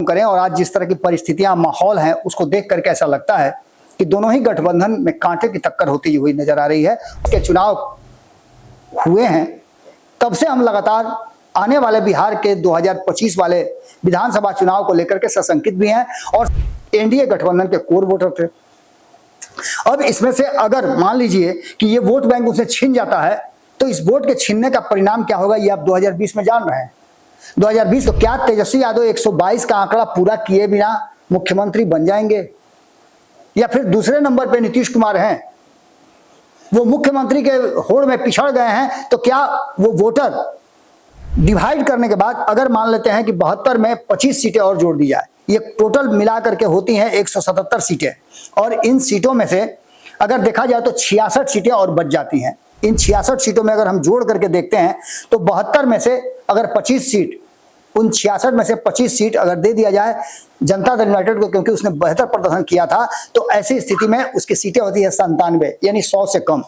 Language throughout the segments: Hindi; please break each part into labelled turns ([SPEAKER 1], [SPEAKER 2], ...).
[SPEAKER 1] करें और आज जिस तरह की परिस्थितियां माहौल हैं उसको देख करके ऐसा लगता है कि दोनों ही गठबंधन में कांटे की टक्कर होती हुई नजर आ रही है। के चुनाव हुए हैं तब से हम लगातार आने वाले बिहार के 2025 वाले विधानसभा चुनाव को लेकर के सशंकित भी हैं और एनडीए गठबंधन के कोर वोटर थे। अब इसमें से अगर मान लीजिए कि ये वोट बैंक उसे छीन जाता है तो इस वोट के छीनने का परिणाम क्या होगा ये आप 2020 में जान रहे हैं। 2020 तो क्या तेजस्वी यादव 122 का आंकड़ा पूरा किए बिना मुख्यमंत्री बन जाएंगे या फिर दूसरे नंबर पे नीतीश कुमार हैं, वो मुख्यमंत्री के होड़ में पिछड़ गए हैं तो क्या वो वोटर डिवाइड करने के बाद अगर मान लेते हैं कि 72 में 25 सीटें और जोड़ दी जाए, ये टोटल मिला करके होती हैं 177 सीटें और इन सीटों में से अगर देखा जाए तो 66 सीटें और बच जाती हैं। इन 66 सीटों में अगर हम जोड़ करके देखते हैं तो 72 में से अगर 25 सीट, उन 66 में से 25 सीट अगर दे दिया जाए जनता दल यूनाइटेड को, क्योंकि उसने बेहतर प्रदर्शन किया था, तो ऐसी स्थिति में उसकी सीटें होती है 97 यानी 100 से कम।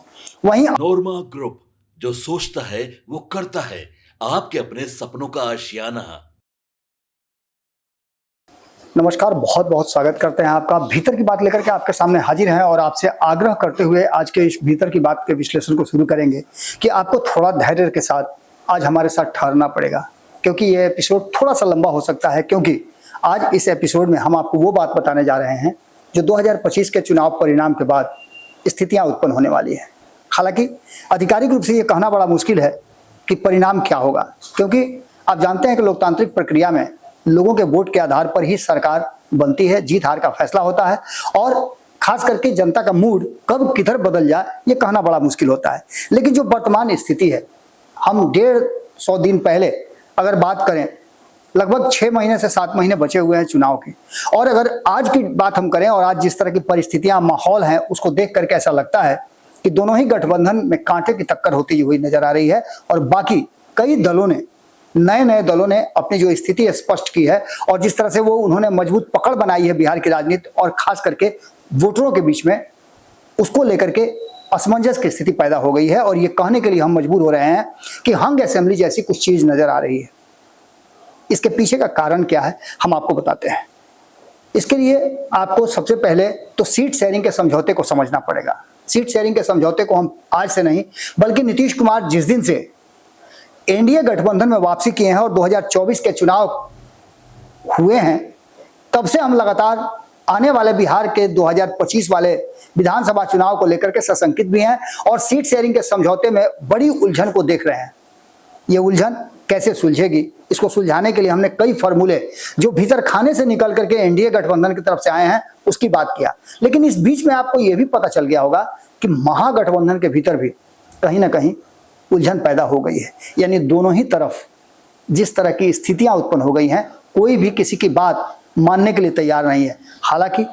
[SPEAKER 1] वहीं
[SPEAKER 2] नोरमा ग्रुप, जो सोचता है वो करता है, आपके अपने सपनों का आशियाना।
[SPEAKER 1] नमस्कार, बहुत बहुत स्वागत करते हैं आपका। भीतर की बात लेकर के आपके सामने हाजिर हैं और आपसे आग्रह करते हुए आज के इस भीतर की बात के विश्लेषण को शुरू करेंगे कि आपको थोड़ा धैर्य के साथ आज हमारे साथ ठहरना पड़ेगा, क्योंकि ये एपिसोड थोड़ा सा लंबा हो सकता है, क्योंकि आज इस एपिसोड में हम आपको वो बात बताने जा रहे हैं जो 2025 के चुनाव परिणाम के बाद स्थितियां उत्पन्न होने वाली है। हालांकि आधिकारिक रूप से ये कहना बड़ा मुश्किल है कि परिणाम क्या होगा, क्योंकि आप जानते हैं कि लोकतांत्रिक प्रक्रिया में लोगों के वोट के आधार पर ही सरकार बनती है, जीत हार का फैसला होता है और खास करके जनता का मूड कब किधर बदल जाए ये कहना बड़ा मुश्किल होता है। लेकिन जो वर्तमान स्थिति है, हम 150 दिन पहले अगर बात करें, लगभग 6 महीने से 7 महीने बचे हुए हैं चुनाव के, और अगर आज की बात हम करें और आज जिस तरह की परिस्थितियां माहौल हैं उसको देख करके ऐसा लगता है कि दोनों ही गठबंधन में कांटे की टक्कर होती हुई नजर आ रही है और बाकी कई दलों ने, नए दलों ने अपनी जो स्थिति स्पष्ट की है और जिस तरह से वो उन्होंने मजबूत पकड़ बनाई है बिहार की राजनीति और खास करके वोटरों के बीच में, उसको लेकर के असमंजस की स्थिति पैदा हो गई है और ये कहने के लिए हम मजबूर हो रहे हैं कि हंग असेंबली जैसी कुछ चीज नजर आ रही है। इसके पीछे का कारण क्या है हम आपको बताते हैं। इसके लिए आपको सबसे पहले तो सीट शेयरिंग के समझौते को समझना पड़ेगा। सीट शेयरिंग के समझौते को हम आज से नहीं बल्कि नीतीश कुमार जिस दिन से एनडीए गठबंधन में वापसी किए हैं और 2024 के चुनाव हुए हैं तब से हम लगातार आने वाले बिहार के 2025 वाले विधानसभा चुनाव को लेकर के सशंकित भी हैं और सीट शेयरिंग के समझौते में बड़ी उलझन को देख रहे हैं। ये उलझन कैसे सुलझेगी, इसको सुलझाने के लिए हमने कई फॉर्मूले जो भीतर खाने से निकल करके एनडीए गठबंधन की तरफ से आए हैं उसकी बात किया। लेकिन इस बीच में आपको यह भी पता चल गया होगा कि महागठबंधन के भीतर भी कहीं ना कहीं उलझन पैदा हो गई है, यानी दोनों ही तरफ जिस तरह की स्थितियां उत्पन्न हो गई हैं, कोई भी किसी की बात मानने के लिए तैयार नहीं है। हालांकि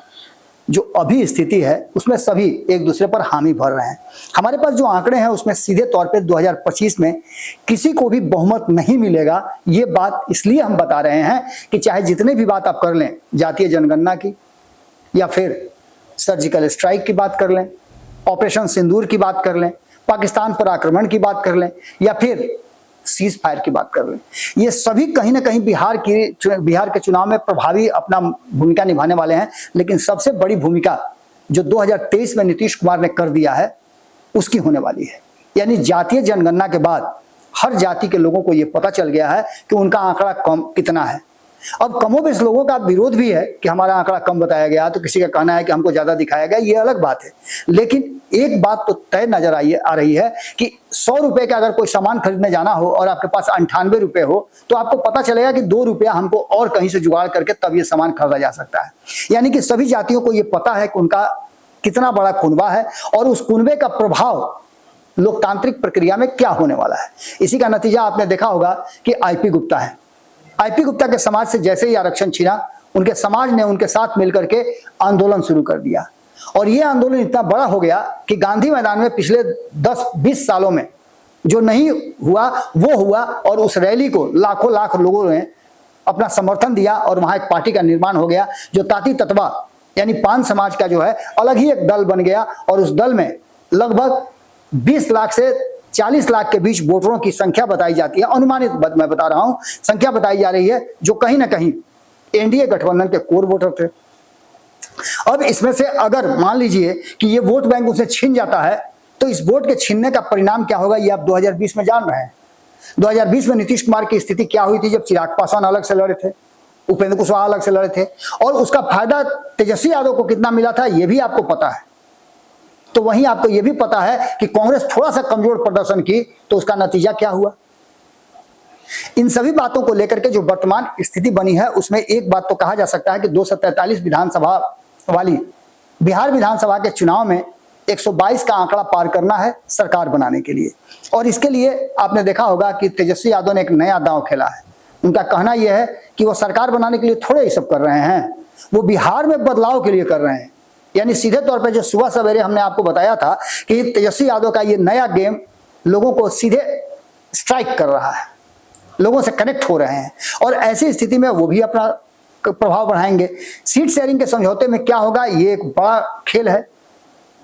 [SPEAKER 1] जो अभी स्थिति है उसमें सभी एक दूसरे पर हामी भर रहे हैं। हमारे पास जो आंकड़े हैं उसमें सीधे तौर पे 2025 में किसी को भी बहुमत नहीं मिलेगा। ये बात इसलिए हम बता रहे हैं कि चाहे जितने भी बात आप कर लें, जातीय जनगणना की या फिर सर्जिकल स्ट्राइक की बात कर लें, ऑपरेशन सिंदूर की बात कर लें, पाकिस्तान पर आक्रमण की बात कर लें या फिर सीज फायर की बात कर लें, ये सभी कहीं ना कहीं बिहार के चुनाव में प्रभावी अपना भूमिका निभाने वाले हैं। लेकिन सबसे बड़ी भूमिका जो 2023 में नीतीश कुमार ने कर दिया है उसकी होने वाली है। यानी जातीय जनगणना के बाद हर जाति के लोगों को यह पता चल गया है कि उनका आंकड़ा कम कितना है। अब कमोबेश लोगों का विरोध भी है कि हमारा आंकड़ा कम बताया गया, तो किसी का कहना है कि हमको ज्यादा दिखाया गया, ये अलग बात है। लेकिन एक बात तो तय नजर आ रही है कि 100 रुपए का अगर कोई सामान खरीदने जाना हो और आपके पास 98 रुपए हो तो आपको पता चलेगा कि 2 रुपया हमको और कहीं से जुगाड़ करके तब ये सामान खरीदा जा सकता है। यानी कि सभी जातियों को ये पता है कि उनका कितना बड़ा कुनबा है और उस कुनबे का प्रभाव लोकतांत्रिक प्रक्रिया में क्या होने वाला है। इसी का नतीजा आपने देखा होगा कि आईपी गुप्ता है। आईपी गुप्ता के समाज से जैसे ही आरक्षण छीना, उनके समाज ने उनके साथ मिलकर के आंदोलन शुरू कर दिया और यह आंदोलन इतना बड़ा हो गया कि गांधी मैदान में पिछले 10-20 सालों में जो नहीं हुआ वो हुआ और उस रैली को लाखों लाख लोगों ने अपना समर्थन दिया और वहां एक पार्टी का निर्माण हो गया जो ताती तत्वा यानी पान समाज का जो है अलग ही एक दल बन गया और उस दल में लगभग 20 लाख से 40 लाख के बीच वोटरों की संख्या बताई जाती है। अनुमानित मैं बता रहा हूं, संख्या बताई जा रही है जो कहीं ना कहीं एनडीए गठबंधन के कोर वोटर थे। अब इसमें से अगर मान लीजिए कि ये वोट बैंक उसे छीन जाता है, तो इस वोट के छीनने का परिणाम क्या होगा ये आप 2020 में जान रहे हैं। 2020 में नीतीश कुमार की स्थिति क्या हुई थी, जब चिराग पासवान अलग से लड़े थे, उपेंद्र कुशवाहा अलग से लड़े थे, और उसका फायदा तेजस्वी यादव को कितना मिला था ये भी आपको पता है। तो वहीं आपको यह भी पता है कि कांग्रेस थोड़ा सा कमजोर प्रदर्शन की तो उसका नतीजा क्या हुआ। इन सभी बातों को लेकर के जो वर्तमान स्थिति बनी है उसमें एक बात तो कहा जा सकता है कि 243 विधानसभा वाली बिहार विधानसभा के चुनाव में 122 का आंकड़ा पार करना है सरकार बनाने के लिए। और इसके लिए आपने देखा होगा कि तेजस्वी यादव ने एक नया दांव खेला है। उनका कहना यह है कि वो सरकार बनाने के लिए थोड़े ही सब कर रहे हैं, वो बिहार में बदलाव के लिए कर रहे हैं। यानी सीधे तौर पे जो सुबह सवेरे हमने आपको बताया था कि तेजस्वी यादव का ये नया गेम लोगों को सीधे स्ट्राइक कर रहा है, लोगों से कनेक्ट हो रहे हैं, और ऐसी स्थिति में वो भी अपना प्रभाव बढ़ाएंगे। सीट शेयरिंग के समझौते में क्या होगा ये एक बड़ा खेल है।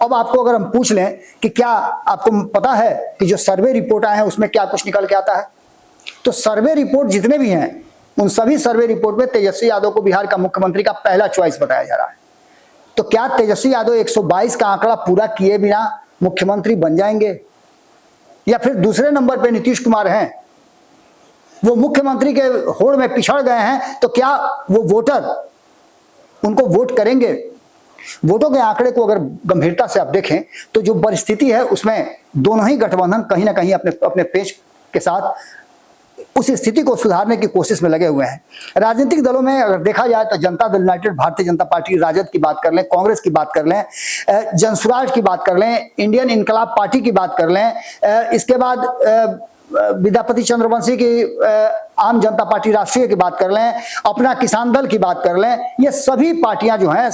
[SPEAKER 1] अब आपको अगर हम पूछ लें कि क्या आपको पता है कि जो सर्वे रिपोर्ट आए हैं उसमें क्या कुछ निकल के आता है, तो सर्वे रिपोर्ट जितने भी हैं उन सभी सर्वे रिपोर्ट में तेजस्वी यादव को बिहार का मुख्यमंत्री का पहला चॉइस बताया जा रहा है। तो क्या तेजस्वी यादव 122 का आंकड़ा पूरा किए बिना मुख्यमंत्री बन जाएंगे, या फिर दूसरे नंबर पे नीतीश कुमार हैं, वो मुख्यमंत्री के होड़ में पिछड़ गए हैं, तो क्या वो वोटर उनको वोट करेंगे। वोटों के आंकड़े को अगर गंभीरता से आप देखें तो जो परिस्थिति है उसमें दोनों ही गठबंधन कहीं ना कहीं अपने पेज के साथ उस स्थिति को सुधारने की कोशिश में लगे हुए हैं। राजनीतिक दलों में अगर देखा जाए तो जनता दल यूनाइटेड, भारतीय जनता पार्टी, राजद की बात कर लें, कांग्रेस की बात कर लें, जनसुराज की बात कर लें, इंडियन इनकलाब पार्टी की बात कर लें, इसके बाद विद्यापति चंद्रवंशी की आम जनता पार्टी राष्ट्रीय की बात कर लें, अपना किसान दल की बात कर लें, ये सभी पार्टियां जो हैं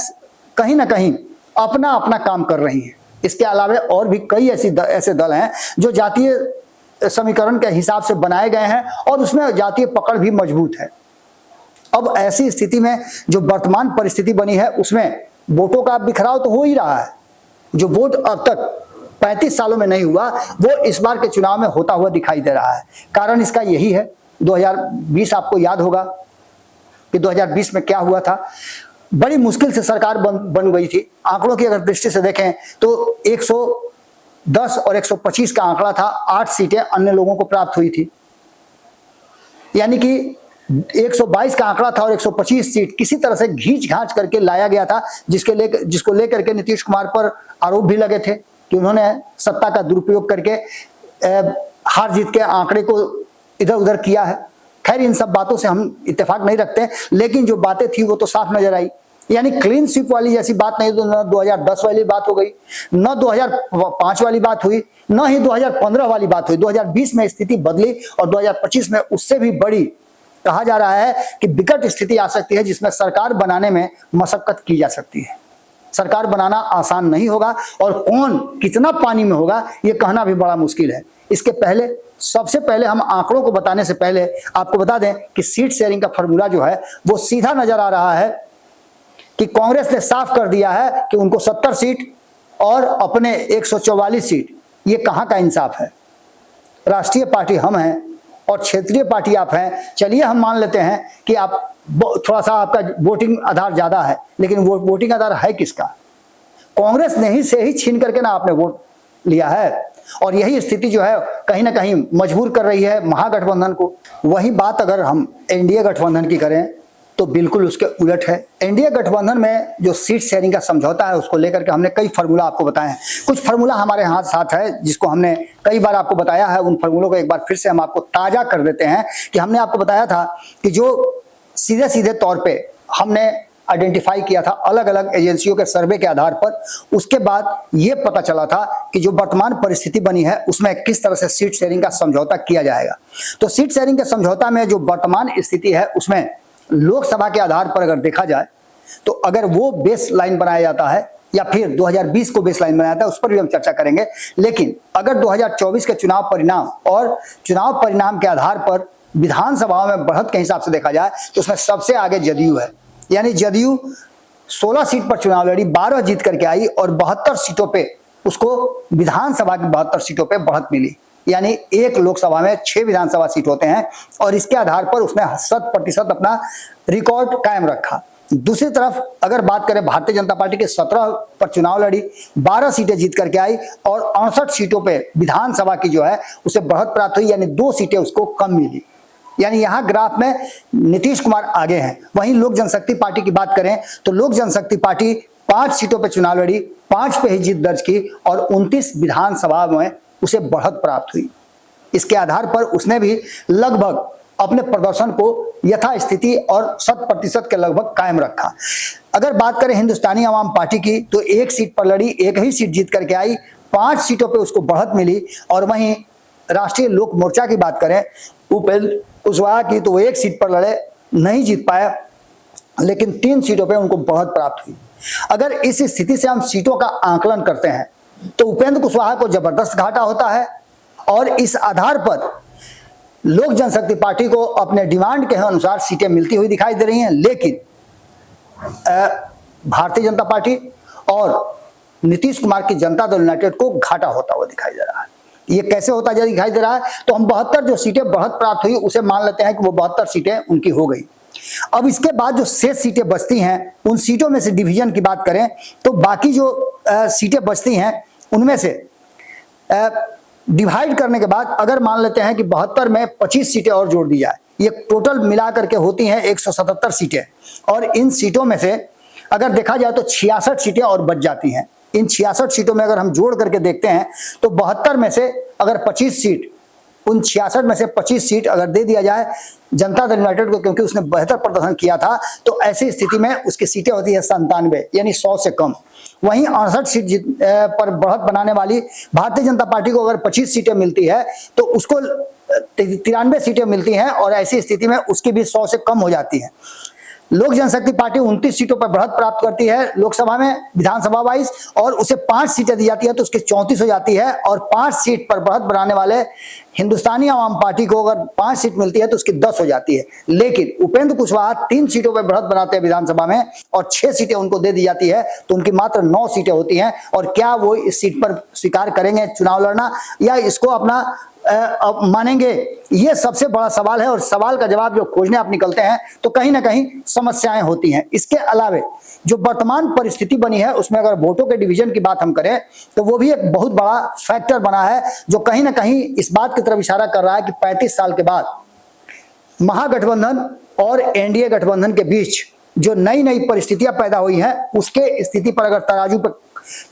[SPEAKER 1] कहीं ना कहीं अपना अपना काम कर रही हैं। इसके अलावा और भी कई ऐसे दल हैं जो जातीय समीकरण के हिसाब से बनाए गए हैं और उसमें जातीय पकड़ भी मजबूत है। अब ऐसी स्थिति में जो वर्तमान परिस्थिति बनी है उसमें वोटों का बिखराव तो हो ही रहा है। जो वोट अब तक 35 सालों में नहीं हुआ वो इस बार के चुनाव में होता हुआ दिखाई दे रहा है। कारण इसका यही है, 2020 आपको याद होगा कि 2020 में क्या हुआ था। बड़ी मुश्किल से सरकार बन गई थी। आंकड़ों की अगर दृष्टि से देखें तो 110 और 125 का आंकड़ा था, 8 सीटें अन्य लोगों को प्राप्त हुई थी। यानी कि 122 का आंकड़ा था और 125 सीट किसी तरह से घींच घांच करके लाया गया था, जिसको लेकर के नीतीश कुमार पर आरोप भी लगे थे कि उन्होंने सत्ता का दुरुपयोग करके हार जीत के आंकड़े को इधर उधर किया है। खैर इन सब बातों से हम इत्तेफाक नहीं रखते, लेकिन जो बातें थी वो तो साफ नजर आई। यानी क्लीन स्वीप वाली जैसी बात नहीं, तो न 2010 वाली बात हो गई, न 2005 वाली बात हुई, न ही 2015 वाली बात हुई। 2020 में स्थिति बदली और 2025 में उससे भी बड़ी कहा जा रहा है कि विकट स्थिति आ सकती है, जिसमें सरकार बनाने में मशक्कत की जा सकती है। सरकार बनाना आसान नहीं होगा और कौन कितना पानी में होगा ये कहना भी बड़ा मुश्किल है। इसके पहले सबसे पहले हम आंकड़ों को बताने से पहले आपको बता दें कि सीट शेयरिंग का फॉर्मूला जो है वो सीधा नजर आ रहा है कि कांग्रेस ने साफ कर दिया है कि उनको 70 सीट और अपने 144 सीट, ये कहां का इंसाफ है। राष्ट्रीय पार्टी हम हैं और क्षेत्रीय पार्टी आप हैं। चलिए हम मान लेते हैं कि आप थोड़ा सा आपका वोटिंग आधार ज्यादा है, लेकिन वो वोटिंग आधार है किसका। कांग्रेस ने ही से ही छीन करके ना आपने वोट लिया है, और यही स्थिति जो है कहीं ना कहीं मजबूर कर रही है महागठबंधन को। वही बात अगर हम एनडीए गठबंधन की करें तो बिल्कुल उसके उलट है। एनडीए गठबंधन में जो सीट शेयरिंग का समझौता है उसको लेकर के हमने कई फार्मूला आपको बताए हैं। कुछ फार्मूला हमारे हाथ साथ है जिसको हमने कई बार आपको बताया है। उन फार्मूलों को एक बार फिर से हम आपको ताजा कर देते हैं कि हमने आपको बताया था कि जो सीधे सीधे तौर पे हमने आइडेंटिफाई किया था अलग अलग एजेंसियों के सर्वे के आधार पर, उसके बाद ये पता चला था कि जो वर्तमान परिस्थिति बनी है उसमें किस तरह से सीट शेयरिंग का समझौता किया जाएगा। तो सीट शेयरिंग के समझौता में जो वर्तमान स्थिति है उसमें लोकसभा के आधार पर अगर देखा जाए तो अगर वो बेस लाइन बनाया जाता है या फिर 2020 को बेस लाइन बनाया जाता है उस पर भी हम चर्चा करेंगे। लेकिन अगर 2024 के चुनाव परिणाम और चुनाव परिणाम के आधार पर विधानसभाओं में बढ़त के हिसाब से देखा जाए तो उसमें सबसे आगे जदयू है। यानी जदयू 16 सीट पर चुनाव लड़ी, 12 जीत करके आई और 72 सीटों पे उसको विधानसभा की 72 सीटों पे बढ़त मिली। यानी एक लोकसभा में 6 विधानसभा सीट होते हैं और इसके आधार पर उसने 100% अपना रिकॉर्ड कायम रखा। दूसरी तरफ अगर बात करें भारतीय जनता पार्टी के 17 पर चुनाव लड़ी, 12 सीटें जीत करके आई और 68 सीटों पे विधानसभा की जो है उसे बढ़त प्राप्त हुई, यानी 2 सीटें उसको कम मिली। यानी यहां ग्राफ में नीतीश कुमार आगे हैं। वहीं लोक जनशक्ति पार्टी की बात करें तो लोक जनशक्ति पार्टी 5 सीटों पर चुनाव लड़ी, 5 पे ही जीत दर्ज की और 29 विधानसभा में उसे बढ़त प्राप्त हुई। इसके आधार पर उसने भी लगभग अपने प्रदर्शन को यथास्थिति और 100% के लगभग कायम रखा। अगर बात करें हिंदुस्तानी अवाम पार्टी की तो 1 सीट पर लड़ी, 1 ही सीट जीत करके आई, 5 सीटों पे उसको बढ़त मिली। और वहीं राष्ट्रीय लोक मोर्चा की बात करें, उपेंद्र कुशवाहा की, तो वो 1 सीट पर लड़े, नहीं जीत पाया, लेकिन 3 सीटों पे उनको बढ़त प्राप्त हुई। अगर इस स्थिति से हम सीटों का आंकलन करते हैं तो उपेंद्र कुशवाहा को जबरदस्त घाटा होता है और इस आधार पर लोक जनशक्ति पार्टी को अपने डिमांड के अनुसार सीटें मिलती हुई दिखाई दे रही हैं, लेकिन भारतीय जनता पार्टी और नीतीश कुमार की जनता दल यूनाइटेड को घाटा होता हुआ दिखाई दे रहा है। ये कैसे होता दिखाई दे रहा है? तो हम 72 जो सीटें बढ़त प्राप्त हुई उसे मान लेते हैं कि वो 72 सीटें उनकी हो गई। अब इसके बाद जो शेष सीटें बचती हैं, उन सीटों में से डिवीजन की बात करें तो बाकी जो सीटें बचती हैं उनमें से डिवाइड करने के बाद अगर मान लेते हैं कि 72 में 25 सीटें और जोड़ दी जाए, ये टोटल मिला करके होती हैं 177 सीटें। और इन सीटों में से अगर देखा जाए तो 66 सीटें और बच जाती हैं। इन 66 सीटों में अगर हम जोड़ करके देखते हैं तो 72 में से अगर 25 सीट, उन 66 में से 25 सीट अगर दे दिया जाए जनता दल यूनाइटेड को, क्योंकि उसने बेहतर प्रदर्शन किया था, तो ऐसी स्थिति में उसकी सीटें होती है 97, यानी 100 से कम। वहीं 68 सीट पर बढ़त बनाने वाली भारतीय जनता पार्टी को अगर 25 सीटें मिलती है तो उसको 93 सीटें मिलती हैं और ऐसी स्थिति में उसकी भी 100 से कम हो जाती है। लोक जनशक्ति पार्टी 29 सीटों पर बढ़त प्राप्त करती है लोकसभा में, विधानसभा वाइज, और उसे 5 सीटें दी जाती है तो उसकी 34 हो जाती है। और 5 सीट पर बढ़त बनाने वाले हिंदुस्तानी अवाम पार्टी को अगर 5 सीट मिलती है तो उसकी 10 हो जाती है। लेकिन उपेंद्र कुशवाहा 3 सीटों पर बढ़त बनाते हैं विधानसभा में और 6 सीटें उनको दे दी जाती है, तो उनकी मात्र 9 सीटें होती हैं। और क्या वो इस सीट पर स्वीकार करेंगे चुनाव लड़ना या इसको अपना मानेंगे? ये सबसे बड़ा सवाल है और सवाल का जवाब जो खोजने आप निकलते हैं तो कहीं ना कहीं समस्याएं होती हैं। इसके अलावे जो वर्तमान परिस्थिति बनी है उसमें अगर वोटों के डिवीजन की बात हम करें तो वो भी एक बहुत बड़ा फैक्टर बना है जो कहीं ना कहीं इस बात की तरफ इशारा कर रहा है कि 35 साल के बाद महागठबंधन और एनडीए गठबंधन के बीच जो नई नई परिस्थितियां पैदा हुई हैं उसके स्थिति पर अगर तराजू पर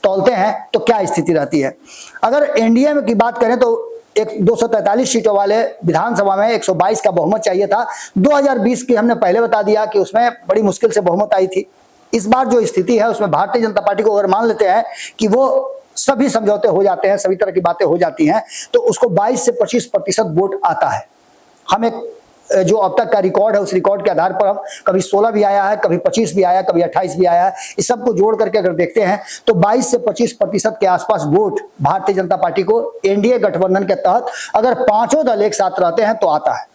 [SPEAKER 1] तौलते हैं तो क्या स्थिति रहती है। अगर एनडीए की बात करें तो एक 243 सीटों वाले विधानसभा में 122 का बहुमत चाहिए था। 2020 की हमने पहले बता दिया कि उसमें बड़ी मुश्किल से बहुमत आई थी। इस बार जो स्थिति है उसमें भारतीय जनता पार्टी को अगर मान लेते हैं कि वो सभी समझौते हो जाते हैं, सभी तरह की बातें हो जाती हैं, तो उसको 22 से 25% वोट आता है। हम एक जो अब तक का रिकॉर्ड है उस रिकॉर्ड के आधार पर हम कभी 16 भी आया है, कभी 25 भी आया, कभी 28 भी आया है, इस सब को जोड़ करके अगर देखते हैं तो 22 से 25% के आसपास वोट भारतीय जनता पार्टी को एनडीए गठबंधन के तहत अगर पांचों दल एक साथ रहते हैं तो आता है।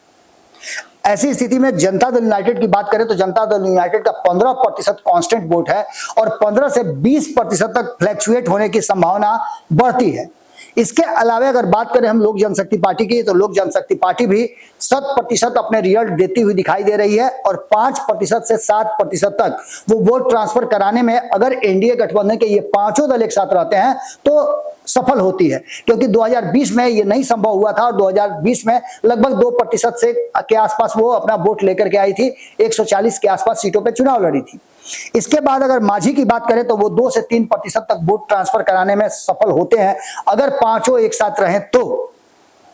[SPEAKER 1] ऐसी स्थिति में जनता दल यूनाइटेड की बात करें तो जनता दल यूनाइटेड का 15% कांस्टेंट वोट है और 15 से 20% तक फ्लैक्चुएट होने की संभावना बढ़ती है। इसके अलावा अगर बात करें हम लोक जनशक्ति पार्टी की तो लोक जनशक्ति पार्टी भी 100% अपने रिजल्ट देती हुई दिखाई दे रही है और 5% से 7% तक वो वोट ट्रांसफर कराने में अगर एनडीए गठबंधन के ये पांचों दल एक साथ रहते हैं तो सफल होती है, क्योंकि 2020 में ये नहीं संभव हुआ था और 2020 में लगभग 2% से के आसपास वो अपना वोट लेकर के आई थी, 140 के आसपास सीटों पे चुनाव लड़ी थी। इसके बाद अगर मांझी की बात करें तो वो 2 से 3% तक वोट ट्रांसफर कराने में सफल होते हैं अगर पांचों एक साथ रहें तो,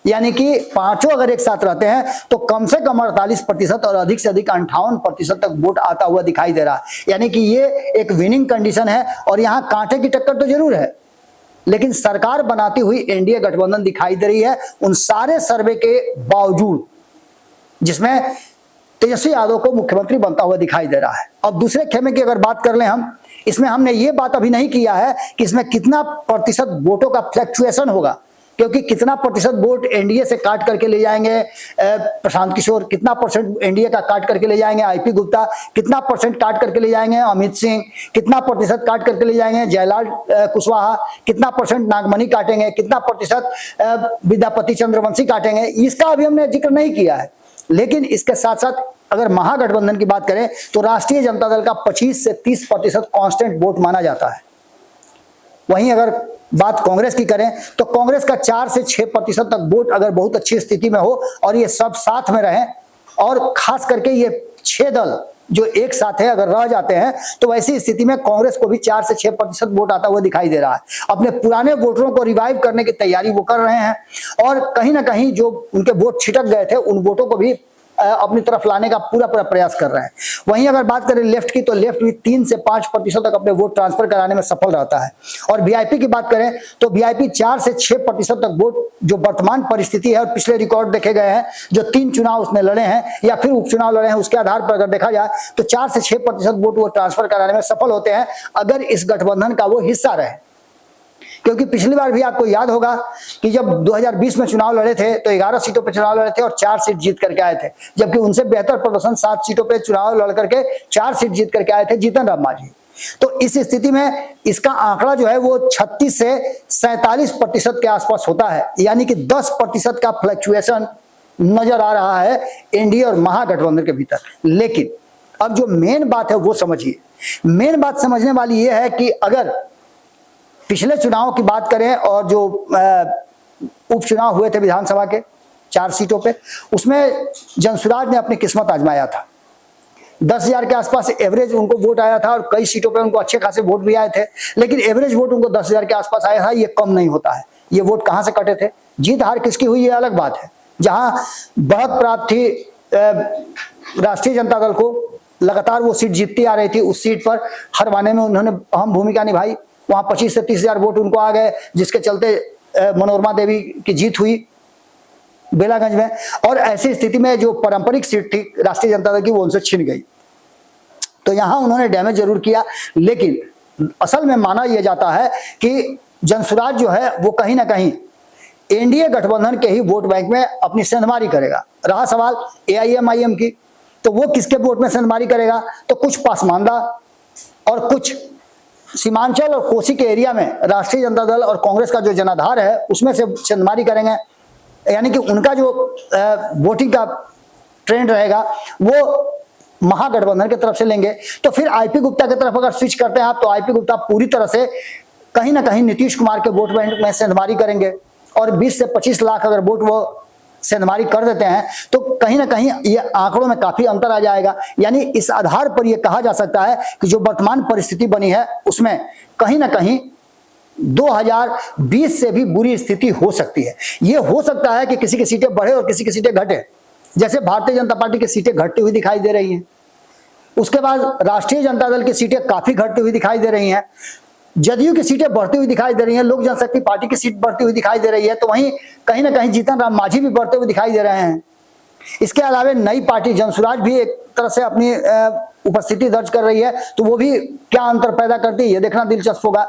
[SPEAKER 1] यानी कि पांचों अगर एक साथ रहते हैं तो कम से कम 48% और अधिक से अधिक 58% तक वोट आता हुआ दिखाई दे रहा है। यानी कि ये एक विनिंग कंडीशन है और यहाँ कांटे की टक्कर तो जरूर है, लेकिन सरकार बनाती हुई एनडीए गठबंधन दिखाई दे रही है उन सारे सर्वे के बावजूद, जिसमें तेजस्वी यादव को मुख्यमंत्री बनता हुआ दिखाई दे रहा है। अब दूसरे खेमे की अगर बात कर लें हम, इसमें हमने ये बात अभी नहीं किया है कि इसमें कितना प्रतिशत वोटों का फ्लक्चुएशन होगा, क्योंकि कितना प्रतिशत वोट एनडीए से काट करके ले जाएंगे प्रशांत किशोर, कितना परसेंट एनडीए का काट करके ले जाएंगे आईपी गुप्ता, कितना परसेंट काट करके ले जाएंगे अमित सिंह, कितना प्रतिशत काट करके ले जाएंगे जयलाल कुशवाहा, कितना परसेंट नागमणि काटेंगे, कितना प्रतिशत विद्यापति चंद्रवंशी काटेंगे, इसका अभी हमने जिक्र नहीं किया है। लेकिन इसके साथ साथ अगर महागठबंधन की बात करें तो राष्ट्रीय जनता दल का 25 से 30% कांस्टेंट वोट माना जाता है। वहीं अगर बात कांग्रेस की करें तो कांग्रेस का 4 से 6% तक वोट अगर बहुत अच्छी स्थिति में हो और ये सब साथ में रहें, और खास करके ये 6 दल जो एक साथ है अगर रह जाते हैं तो वैसी स्थिति में कांग्रेस को भी 4 से 6% वोट आता हुआ दिखाई दे रहा है। अपने पुराने वोटरों को रिवाइव करने की तैयारी वो कर रहे हैं और कहीं ना कहीं जो उनके वोट छिटक गए थे उन वोटों को भी अपनी तरफ लाने का पूरा प्रयास कर रहे हैं। वहीं अगर बात करें लेफ्ट की तो लेफ्ट भी 3 से 5% तक अपने वोट ट्रांसफर कराने में सफल रहता है। और वीआईपी की बात करें तो वीआईपी 4 से 6% तक वोट, जो वर्तमान परिस्थिति है और पिछले रिकॉर्ड देखे गए हैं, जो 3 चुनाव उसने लड़े हैं या फिर उपचुनाव लड़े हैं, उसके आधार पर अगर देखा जाए तो 4 से 6% वोट वो ट्रांसफर कराने में सफल होते हैं अगर इस गठबंधन का वो हिस्सा रहे। क्योंकि पिछली बार भी आपको याद होगा कि जब 2020 में चुनाव लड़े थे तो 11 सीटों पर चुनाव लड़े थे और 4 सीट जीत करके आए थे, जबकि उनसे बेहतर प्रदर्शन 7 सीटों पर चुनाव लड़ करके 4 सीट जीत करके आए थे जीतन राम मांझी। तो इस स्थिति में इसका आंकड़ा जो है वो 36 से 47% के आसपास होता है, यानी कि 10% का फ्लक्चुएशन नजर आ रहा है एनडीए और महागठबंधन के भीतर। लेकिन अब जो मेन बात है वो समझिए, मेन बात समझने वाली ये है कि अगर पिछले चुनाव की बात करें और जो उपचुनाव हुए थे विधानसभा के 4 सीटों पे, उसमें जनसुराज ने अपनी किस्मत आजमाया था। 10,000 के आसपास एवरेज उनको वोट आया था और कई सीटों पे उनको अच्छे खासे वोट भी आए थे, लेकिन एवरेज वोट उनको 10,000 के आसपास आया था। ये कम नहीं होता है। ये वोट कहां से कटे थे, जीत हार किसकी हुई, ये अलग बात है। जहां बढ़त प्राप्त थी राष्ट्रीय जनता दल को, लगातार वो सीट जीतती आ रही थी, उस सीट पर हरवाने में उन्होंने अहम भूमिका निभाई। वहां 25 से 30,000 वोट उनको आ गए, जिसके चलते मनोरमा देवी की जीत हुई बेलागंज में। और ऐसी स्थिति में जो पारंपरिक सीट थी राष्ट्रीय जनता दल की वो उनसे छिन गई। तो यहां उन्होंने डैमेज जरूर किया, लेकिन असल में माना यह जाता है कि जनसुराज जो है वो कहीं ना कहीं एनडीए गठबंधन के ही वोट बैंक में अपनी सेंधमारी करेगा। रहा सवाल एआईएमआईएम की, तो वो किसके वोट में सेंधमारी करेगा, तो कुछ पासमानदा और कुछ सीमांचल और कोसी के एरिया में राष्ट्रीय जनता दल और कांग्रेस का जो जनाधार है उसमें से सेंधमारी करेंगे, यानी कि उनका जो वोटिंग का ट्रेंड रहेगा वो महागठबंधन की तरफ से लेंगे। तो फिर आईपी गुप्ता की तरफ अगर स्विच करते हैं आप, तो आईपी गुप्ता पूरी तरह से कहीं ना कहीं नीतीश कुमार के वोट बैंक में सेंधमारी करेंगे और 20 से 25 लाख अगर वोट वो सेंधमारी कर देते हैं तो कहीं ना कहीं ये आंकड़ों में काफी अंतर आ जाएगा। यानी इस आधार पर यह कहा जा सकता है कि जो वर्तमान परिस्थिति बनी है उसमें कहीं ना कहीं 2020 से भी बुरी स्थिति हो सकती है। यह हो सकता है कि किसी की सीटें बढ़े और किसी की सीटें घटे, जैसे भारतीय जनता पार्टी की सीटें घटती हुई दिखाई दे रही हैं। उसके बाद राष्ट्रीय जनता दल की सीटें काफी घटती हुई दिखाई दे रही हैं, जदयू की सीटें बढ़ती हुई दिखाई दे रही हैं, लोक जनशक्ति पार्टी की सीट बढ़ती हुई दिखाई दे रही है, तो वहीं कहीं ना कहीं जीतन राम मांझी भी बढ़ते हुए दिखाई दे रहे हैं। इसके अलावा नई पार्टी जनसुराज भी एक तरह से अपनी उपस्थिति दर्ज कर रही है, तो वो भी क्या अंतर पैदा करती है ये देखना दिलचस्प होगा।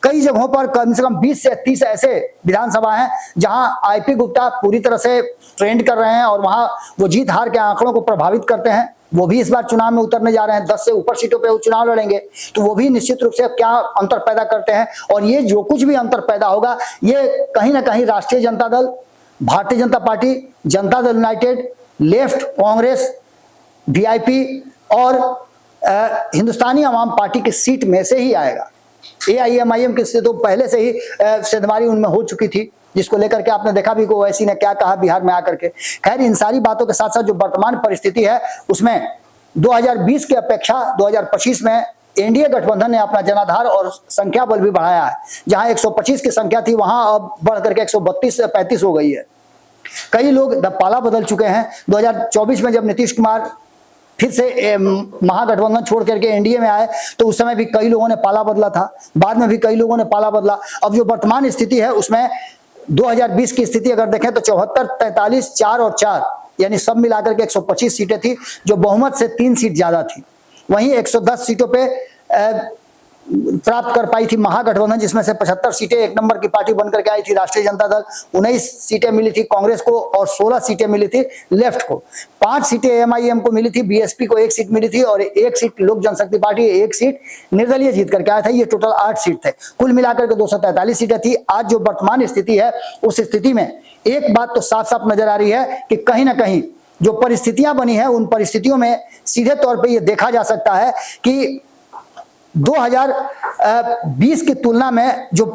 [SPEAKER 1] कई जगहों पर कम से कम 20 से 30 ऐसे विधानसभा हैं जहां आईपी गुप्ता पूरी तरह से ट्रेंड कर रहे हैं और वहां वो जीत हार के आंकड़ों को प्रभावित करते हैं। वो भी इस बार चुनाव में उतरने जा रहे हैं, 10 से ऊपर सीटों पे वो चुनाव लड़ेंगे, तो वो भी निश्चित रूप से क्या अंतर पैदा करते हैं। और ये जो कुछ भी अंतर पैदा होगा ये कहीं ना कहीं राष्ट्रीय Janata Dal, Bharatiya Janata party, Janata Dal United, left, Congress, VIP और हिंदुस्तानी अवाम पार्टी की सीट में से ही आएगा। एआईएमआईएम की से तो पहले से ही सेंधमारी उनमें हो चुकी थी, जिसको लेकर के आपने देखा भी को ओवैसी ने क्या कहा बिहार में आकर के। खैर, इन सारी बातों के साथ साथ जो वर्तमान परिस्थिति है उसमें 2020 की अपेक्षा 2025 में एनडीए गठबंधन ने अपना जनाधार और संख्या बल भी बढ़ाया है। जहां 125 की संख्या थी वहां अब बढ़ करके 132 से 35 हो गई है। कई लोग पाला बदल चुके हैं। 2024 में जब नीतीश कुमार फिर से महागठबंधन छोड़ करके एनडीए में आए तो उस समय भी कई लोगों ने पाला बदला था, बाद में भी कई लोगों ने पाला बदला। अब जो वर्तमान स्थिति है उसमें 2020 की स्थिति अगर देखें तो 74, 43, 4 और 4 यानी सब मिलाकर के 125 सीटें थी, जो बहुमत से 3 सीट ज्यादा थी। वहीं 110 सीटों पे प्राप्त कर पाई थी महागठबंधन, जिसमें से 75 सीटें एक नंबर की पार्टी बनकर के आई थी राष्ट्रीय जनता दल, 19 सीटें मिली थी कांग्रेस को और 16 सीटें मिली थी लेफ्ट को। 5 सीटें एमआईएम को मिली थी, बीएसपी को 1 सीट मिली थी और 1 सीट लोक जनशक्ति पार्टी 1 सीट निर्दलीय जीत करके आया था। ये टोटल 8 सीट थे, कुल मिलाकर के 243 सीटें थी। आज जो वर्तमान स्थिति है उस स्थिति में एक बात तो साफ साफ नजर आ रही है कि कहीं ना कहीं जो परिस्थितियां बनी है उन परिस्थितियों में सीधे तौर पे ये देखा जा सकता है कि 2020 की तुलना में जो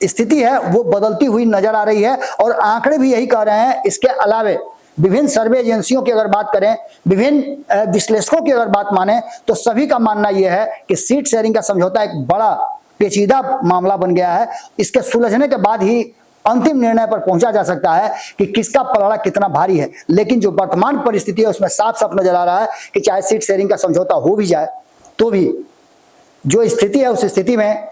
[SPEAKER 1] स्थिति है वो बदलती हुई नजर आ रही है और आंकड़े भी यही कह रहे हैं। इसके अलावे विभिन्न सर्वे एजेंसियों की अगर बात करें, विभिन्न विश्लेषकों की अगर बात माने, तो सभी का मानना यह है कि सीट शेयरिंग का समझौता एक बड़ा पेचीदा मामला बन गया है। इसके सुलझने के बाद ही अंतिम निर्णय पर पहुंचा जा सकता है कि किसका पलड़ा कितना भारी है। लेकिन जो वर्तमान परिस्थिति है उसमें साफ साफ नजर आ रहा है कि चाहे सीट शेयरिंग का समझौता हो भी जाए तो भी जो स्थिति है उस स्थिति में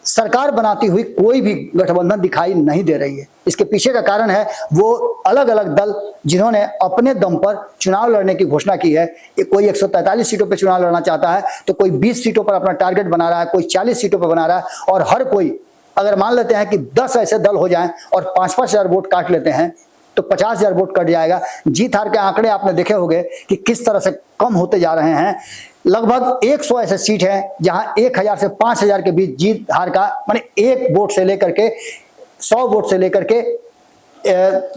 [SPEAKER 1] सरकार बनाती हुई कोई भी गठबंधन दिखाई नहीं दे रही है। इसके पीछे का कारण है वो अलग अलग दल जिन्होंने अपने दम पर चुनाव लड़ने की घोषणा की है। कोई 143 सीटों पर चुनाव लड़ना चाहता है तो कोई 20 सीटों पर अपना टारगेट बना रहा है, कोई 40 सीटों पर बना रहा है और हर कोई अगर मान लेते हैं कि 10 ऐसे दल हो जाएं और 5-5 हजार वोट काट लेते हैं तो 50 हजार वोट कट जाएगा। जीत हार के आंकड़े आपने देखे होंगे कि किस तरह से कम होते जा रहे हैं। लगभग 100 ऐसे सीट हैं जहां 1000 से 5000 के बीच जीत हार का, माने 1 वोट से लेकर के 100 वोट से लेकर के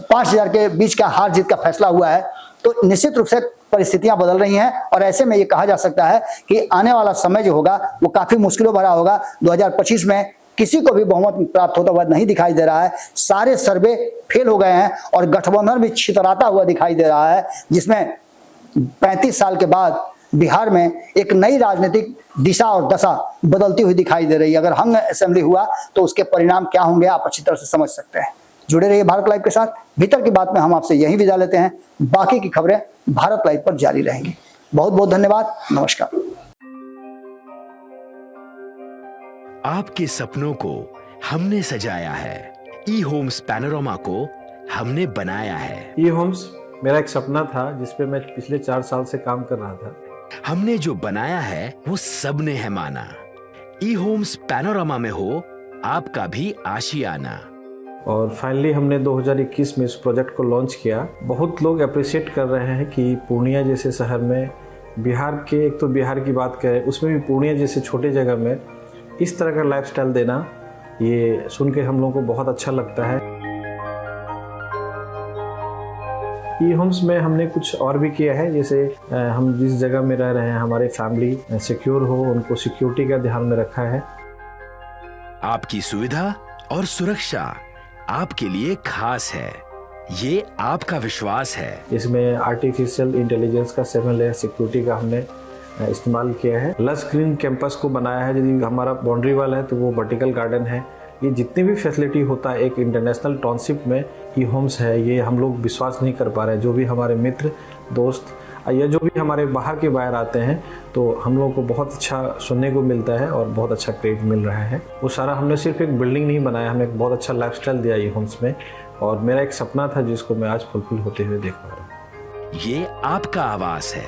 [SPEAKER 1] 5000 के बीच का हार जीत का फैसला हुआ है। तो निश्चित रूप से परिस्थितियां बदल रही हैं और ऐसे में ये कहा जा सकता है कि आने वाला समय जो होगा वो काफी मुश्किलों भरा होगा। 2025 में किसी को भी बहुमत प्राप्त होता हुआ नहीं दिखाई दे रहा है। सारे सर्वे फेल हो गए हैं और गठबंधन भी छितराता हुआ दिखाई दे रहा है, जिसमें 35 साल के बाद बिहार में एक नई राजनीतिक दिशा और दशा बदलती हुई दिखाई दे रही है। अगर हंग असेंबली हुआ तो उसके परिणाम क्या होंगे आप अच्छी तरह से समझ सकते हैं। जुड़े रहिए भारत लाइव के साथ। भीतर की बात में हम आपसे यही विदा लेते हैं, बाकी की खबरें भारत लाइव पर जारी रहेंगी। बहुत बहुत धन्यवाद, नमस्कार।
[SPEAKER 3] आपके सपनों को हमने सजाया है, ई होम्स पैनोरमा को हमने बनाया है।
[SPEAKER 4] ई होम्स मेरा एक सपना था जिस पे मैं पिछले 4 साल से काम कर रहा था।
[SPEAKER 3] हमने जो बनाया है वो सबने है माना। ई होम्स पैनोरमा में हो आपका भी आशियाना।
[SPEAKER 4] और फाइनली हमने 2021 में इस प्रोजेक्ट को लॉन्च किया। बहुत लोग अप्रिशिएट कर रहे हैं कि पूर्णिया जैसे शहर में, बिहार के, एक तो बिहार की बात करें उसमें भी पूर्णिया जैसे छोटे जगह में इस तरह का लाइफस्टाइल देना, ये सुन के हम लोगों को बहुत अच्छा लगता है। ई होम्स में हमने कुछ और भी किया है, जैसे हम जिस जगह में रह रहे हैं हमारे फैमिली सिक्योर हो, उनको सिक्योरिटी का ध्यान में रखा है।
[SPEAKER 3] आपकी सुविधा और सुरक्षा आपके लिए खास है, ये आपका विश्वास है।
[SPEAKER 4] इसमें आर्टिफिशियल इंटेलिजेंस का 7 लेयर सिक्योरिटी का हमने इस्तेमाल किया है। लस ग्रीन कैंपस को बनाया है। यदि हमारा बाउंड्री वाल है तो वो वर्टिकल गार्डन है। ये जितनी भी फैसिलिटी होता है एक इंटरनेशनल टाउनशिप में ई होम्स है, ये हम लोग विश्वास नहीं कर पा रहे हैं। जो भी हमारे मित्र दोस्त या जो भी हमारे बाहर के बाहर आते हैं तो हम लोगों को बहुत अच्छा सुनने को मिलता है और बहुत अच्छा क्रेडिट मिल रहा है। वो सारा हमने सिर्फ एक बिल्डिंग नहीं बनाया, हमें एक बहुत अच्छा लाइफस्टाइल दिया ई होम्स में और मेरा एक सपना था जिसको मैं आज फुलफिल होते हुए देख पा रहा हूँ।
[SPEAKER 3] ये आपका आवास है।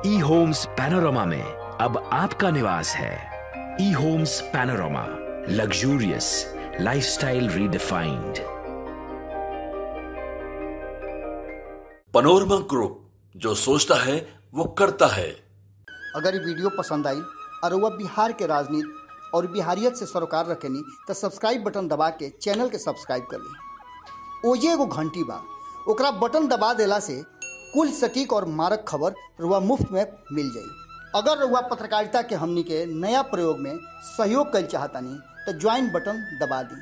[SPEAKER 3] ई होम्स पैनोरमा में अब आपका निवास है। E Homes Panorama, luxurious lifestyle redefined.
[SPEAKER 2] Panorama Group, जो सोचता है वो करता है।
[SPEAKER 1] अगर ये वीडियो पसंद आई और वह बिहार के राजनीति और बिहारियत से सरोकार रखेनी तो सब्सक्राइब बटन दबा के चैनल के सब्सक्राइब कर ली। ओजे एगो घंटी बा, ओकरा बटन दबा देला से कुल सटीक और मारक खबर रुआ मुफ्त में मिल जाई। अगर रुआ पत्रकारिता के हमनी के नया प्रयोग में सहयोग कर चाहतानी तो ज्वाइन बटन दबा दी।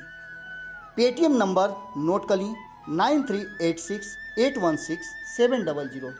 [SPEAKER 1] पेटीएम नंबर नोट कर ली 9386 816 700।